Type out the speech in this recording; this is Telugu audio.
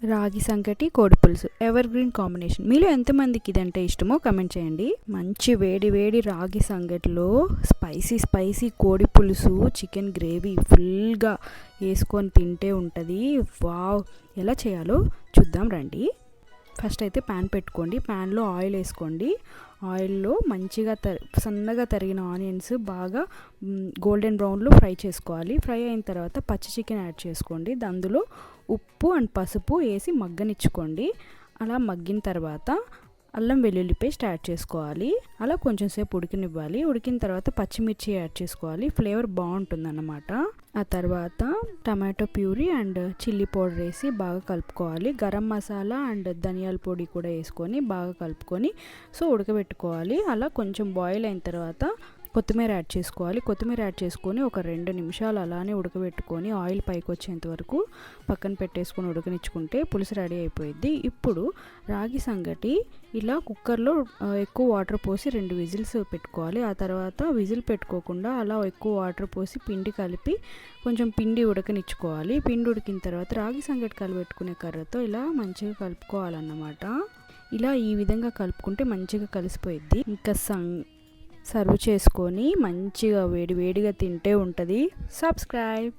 రాగి సంకటి కోడి పులుసు ఎవర్ గ్రీన్ కాంబినేషన్. మీలో ఎంతమందికి ఇదంటే ఇష్టమో కమెంట్ చేయండి. మంచి వేడి వేడి రాగి సంగటిలో స్పైసీ కోడి పులుసు చికెన్ గ్రేవీ ఫుల్గా వేసుకొని తింటే ఉంటుంది. వావ్, ఎలా చేయాలో చూద్దాం రండి. ఫస్ట్ అయితే ప్యాన్ పెట్టుకోండి. ప్యాన్లో ఆయిల్ వేసుకోండి. ఆయిల్లో మంచిగా సన్నగా తరిగిన ఆనియన్స్ బాగా గోల్డెన్ బ్రౌన్లో ఫ్రై చేసుకోవాలి. ఫ్రై అయిన తర్వాత పచ్చి చికెన్ యాడ్ చేసుకోండి. అందులో ఉప్పు అండ్ పసుపు వేసి మగ్గనిచ్చుకోండి. అలా మగ్గిన తర్వాత అల్లం వెల్లుల్లి పేస్ట్ యాడ్ చేసుకోవాలి. అలా కొంచెం సేపు ఉడికినివ్వాలి. ఉడికిన తర్వాత పచ్చిమిర్చి యాడ్ చేసుకోవాలి. ఫ్లేవర్ బాగుంటుందన్నమాట. ఆ తర్వాత tomato puree and chilli powder వేసి బాగా కలుపుకోవాలి. గరం మసాలా అండ్ ధనియాల పొడి కూడా వేసుకొని బాగా కలుపుకొని ఉడకబెట్టుకోవాలి. అలా కొంచెం బాయిల్ అయిన తర్వాత కొత్తిమీర యాడ్ చేసుకోవాలి. కొత్తిమీర యాడ్ చేసుకొని ఒక 2 నిమిషాలు అలానే ఉడకబెట్టుకొని ఆయిల్ పైకి వచ్చేంత వరకు పక్కన పెట్టేసుకొని ఉడకనిచ్చుకుంటే పులుసు రెడీ అయిపోయింది. ఇప్పుడు రాగి సంగటి ఇలా కుక్కర్లో ఎక్కువ వాటర్ పోసి 2 విజిల్స్ పెట్టుకోవాలి. ఆ తర్వాత విజిల్ పెట్టుకోకుండా అలా ఎక్కువ వాటర్ పోసి పిండి కలిపి కొంచెం పిండి ఉడకనిచ్చుకోవాలి. పిండి ఉడికిన తర్వాత రాగి సంగటి కలిపెట్టుకునే కర్రతో ఇలా మంచిగా కలుపుకోవాలన్నమాట. ఇలా ఈ విధంగా కలుపుకుంటే మంచిగా కలిసిపోయిద్ది. ఇంకా సర్వ్ చేసుకొని మంచిగా వేడివేడిగా తింటే ఉంటుంది. సబ్స్క్రైబ్.